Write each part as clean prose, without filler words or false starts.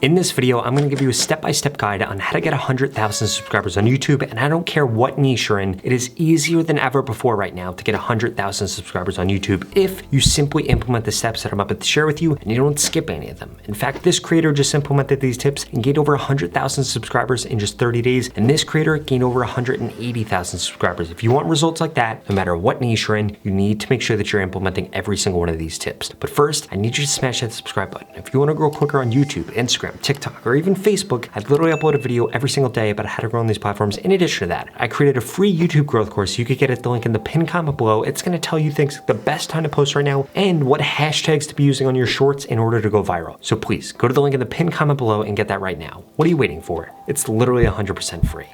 In this video, I'm going to give you a step-by-step guide on how to get 100,000 subscribers on YouTube, and I don't care what niche you're in, it is easier than ever before right now to get 100,000 subscribers on YouTube if you simply implement the steps that I'm about to share with you and you don't skip any of them. In fact, this creator just implemented these tips and gained over 100,000 subscribers in just 30 days, and this creator gained over 180,000 subscribers. If you want results like that, no matter what niche you're in, you need to make sure that you're implementing every single one of these tips. But first, I need you to smash that subscribe button. If you want to grow quicker on YouTube, Instagram, TikTok, or even Facebook, I literally upload a video every single day about how to grow on these platforms. In addition to that, I created a free YouTube growth course you could get at the link in the pinned comment below. It's going to tell you things like the best time to post right now and what hashtags to be using on your shorts in order to go viral. So please go to the link in the pinned comment below and get that right now. What are you waiting for? It's literally 100% free.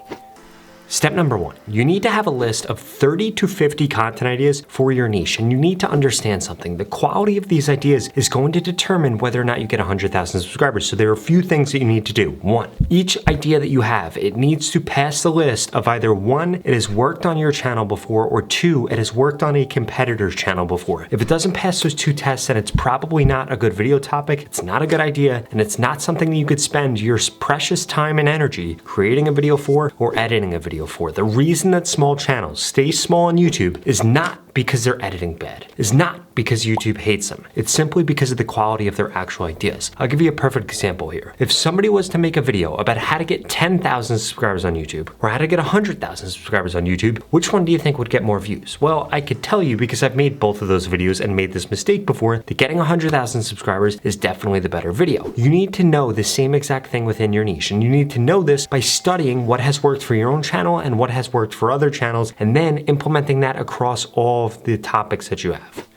Step number 1, you need to have a list of 30 to 50 content ideas for your niche, and you need to understand something. The quality of these ideas is going to determine whether or not you get 100,000 subscribers. So there are a few things that you need to do. 1, each idea that you have, it needs to pass the list of either 1, it has worked on your channel before, or 2, it has worked on a competitor's channel before. If it doesn't pass those 2 tests, then it's probably not a good video topic, it's not a good idea, and it's not something that you could spend your precious time and energy creating a video for or editing a video for. The reason that small channels stay small on YouTube is not because they're editing bad, is not because YouTube hates them. It's simply because of the quality of their actual ideas. I'll give you a perfect example here. If somebody was to make a video about how to get 10,000 subscribers on YouTube or how to get 100,000 subscribers on YouTube, which one do you think would get more views? Well, I could tell you because I've made both of those videos and made this mistake before, that getting 100,000 subscribers is definitely the better video. You need to know the same exact thing within your niche, and you need to know this by studying what has worked for your own channel and what has worked for other channels, and then implementing that across all of the topics that you have.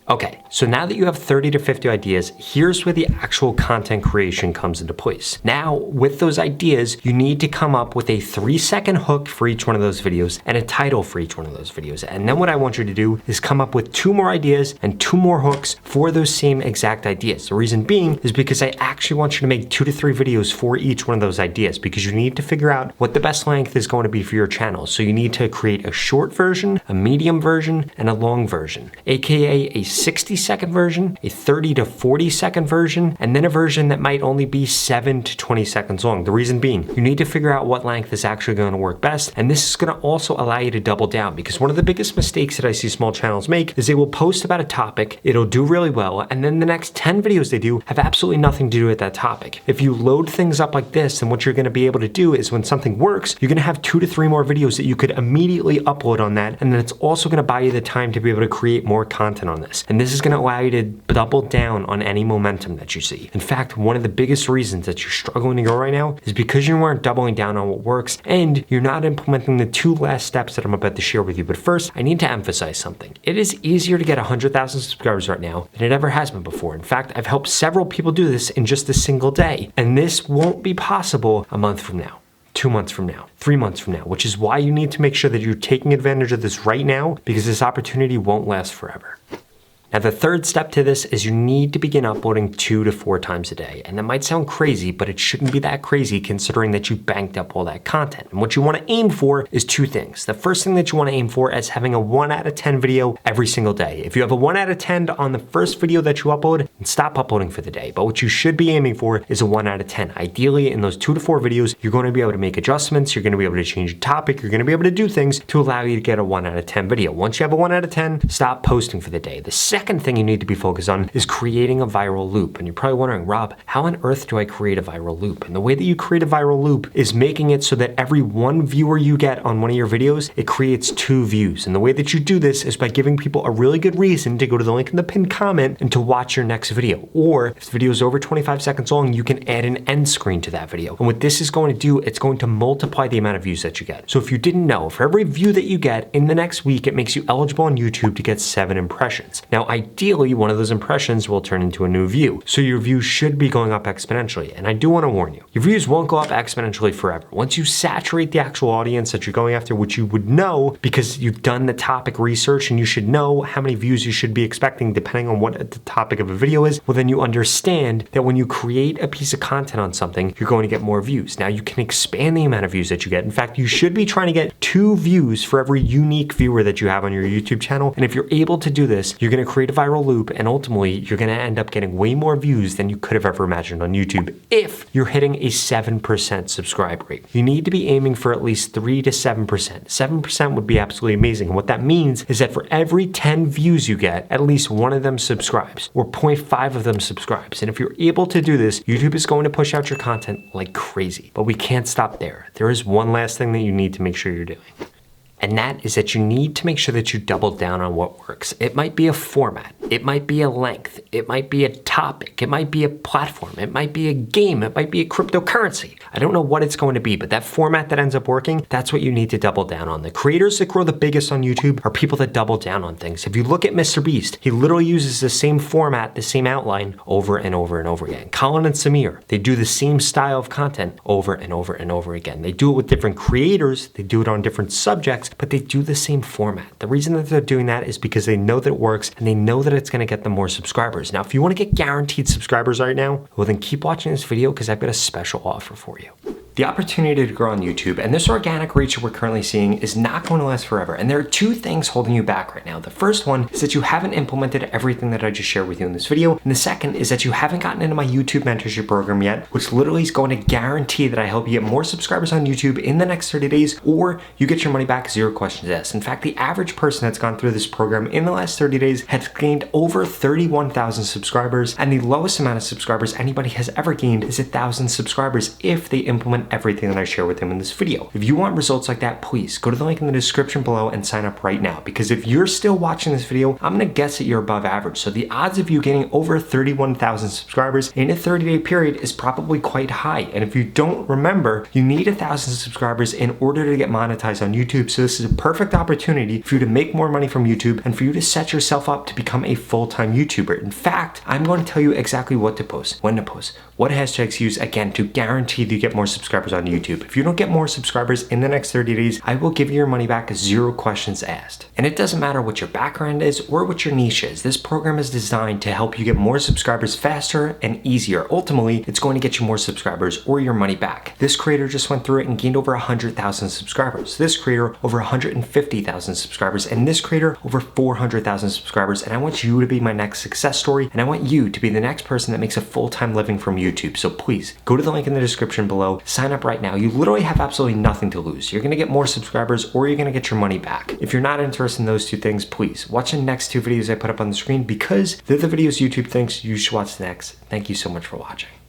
Okay, so now that you have 30 to 50 ideas, here's where the actual content creation comes into place. Now, with those ideas, you need to come up with a 3-second hook for each one of those videos and a title for each one of those videos. And then what I want you to do is come up with 2 more ideas and 2 more hooks for those same exact ideas. The reason being is because I actually want you to make 2 to 3 videos for each one of those ideas, because you need to figure out what the best length is going to be for your channel. So you need to create a short version, a medium version, and a long version, aka a 60-second version, a 30 to 40-second version, and then a version that might only be 7 to 20 seconds long. The reason being, you need to figure out what length is actually going to work best, and this is going to also allow you to double down, because one of the biggest mistakes that I see small channels make is they will post about a topic, it'll do really well, and then the next 10 videos they do have absolutely nothing to do with that topic. If you load things up like this, then what you're going to be able to do is when something works, you're going to have 2 to 3 more videos that you could immediately upload on that, and then it's also going to buy you the time to be able to create more content on this. And this is going to allow you to double down on any momentum that you see. In fact, one of the biggest reasons that you're struggling to grow right now is because you weren't doubling down on what works and you're not implementing the 2 last steps that I'm about to share with you. But first, I need to emphasize something. It is easier to get 100,000 subscribers right now than it ever has been before. In fact, I've helped several people do this in just a single day, and this won't be possible a month from now, 2 months from now, 3 months from now, which is why you need to make sure that you're taking advantage of this right now, because this opportunity won't last forever. Now, the third step to this is you need to begin uploading 2 to 4 times a day. And that might sound crazy, but it shouldn't be that crazy considering that you banked up all that content. And what you want to aim for is 2 things. The first thing that you want to aim for is having a 1 out of 10 video every single day. If you have a 1 out of 10 on the first video that you upload, then stop uploading for the day. But what you should be aiming for is a 1 out of 10. Ideally, in those 2 to 4 videos, you're going to be able to make adjustments, you're going to be able to change your topic, you're going to be able to do things to allow you to get a 1 out of 10 video. Once you have a 1 out of 10, stop posting for the day. The second thing you need to be focused on is creating a viral loop. And you're probably wondering, Rob, how on earth do I create a viral loop? And the way that you create a viral loop is making it so that every 1 viewer you get on one of your videos, it creates 2 views. And the way that you do this is by giving people a really good reason to go to the link in the pinned comment and to watch your next video. Or if the video is over 25 seconds long, you can add an end screen to that video. And what this is going to do, it's going to multiply the amount of views that you get. So if you didn't know, for every view that you get in the next week, it makes you eligible on YouTube to get 7 impressions. Now, ideally, one of those impressions will turn into a new view. So your views should be going up exponentially. And I do want to warn you, your views won't go up exponentially forever. Once you saturate the actual audience that you're going after, which you would know because you've done the topic research and you should know how many views you should be expecting depending on what the topic of a video is, well, then you understand that when you create a piece of content on something, you're going to get more views. Now you can expand the amount of views that you get. In fact, you should be trying to get 2 views for every unique viewer that you have on your YouTube channel. And if you're able to do this, you're going to create create a viral loop, and ultimately you're gonna end up getting way more views than you could have ever imagined on YouTube if you're hitting a 7% subscribe rate. You need to be aiming for at least 3 to 7%. 7% would be absolutely amazing. And what that means is that for every 10 views you get, at least one of them subscribes, or 0.5 of them subscribes. And if you're able to do this, YouTube is going to push out your content like crazy. But we can't stop there. There is one last thing that you need to make sure you're doing. And that is that you need to make sure that you double down on what works. It might be a format, it might be a length, it might be a topic, it might be a platform, it might be a game, it might be a cryptocurrency. I don't know what it's going to be, but that format that ends up working, that's what you need to double down on. The creators that grow the biggest on YouTube are people that double down on things. If you look at Mr. Beast, he literally uses the same format, the same outline over and over and over again. Colin and Samir, they do the same style of content over and over and over again. They do it with different creators, they do it on different subjects, but they do the same format. The reason that they're doing that is because they know that it works and they know that it's gonna get them more subscribers. Now, if you wanna get guaranteed subscribers right now, well then keep watching this video because I've got a special offer for you. The opportunity to grow on YouTube and this organic reach that we're currently seeing is not going to last forever. And there are two things holding you back right now. The first one is that you haven't implemented everything that I just shared with you in this video. And the second is that you haven't gotten into my YouTube mentorship program yet, which literally is going to guarantee that I help you get more subscribers on YouTube in the next 30 days, or you get your money back, 0 questions asked. In fact, the average person that's gone through this program in the last 30 days has gained over 31,000 subscribers. And the lowest amount of subscribers anybody has ever gained is 1,000 subscribers if they implement everything that I share with them in this video. If you want results like that, please go to the link in the description below and sign up right now. Because if you're still watching this video, I'm gonna guess that you're above average. So the odds of you getting over 31,000 subscribers in a 30-day period is probably quite high. And if you don't remember, you need 1,000 subscribers in order to get monetized on YouTube. So this is a perfect opportunity for you to make more money from YouTube and for you to set yourself up to become a full-time YouTuber. In fact, I'm going to tell you exactly what to post, when to post, what hashtags use, again, to guarantee that you get more subscribers on YouTube. If you don't get more subscribers in the next 30 days, I will give you your money back, 0 questions asked. And it doesn't matter what your background is or what your niche is. This program is designed to help you get more subscribers faster and easier. Ultimately, it's going to get you more subscribers or your money back. This creator just went through it and gained over 100,000 subscribers. This creator over 150,000 subscribers, and this creator over 400,000 subscribers. And I want you to be my next success story, and I want you to be the next person that makes a full-time living from YouTube. So please go to the link in the description below, sign up right now. You literally have absolutely nothing to lose. You're gonna get more subscribers or you're gonna get your money back. If you're not interested in those two things, please watch the next 2 videos I put up on the screen because they're the videos YouTube thinks you should watch next. Thank you so much for watching.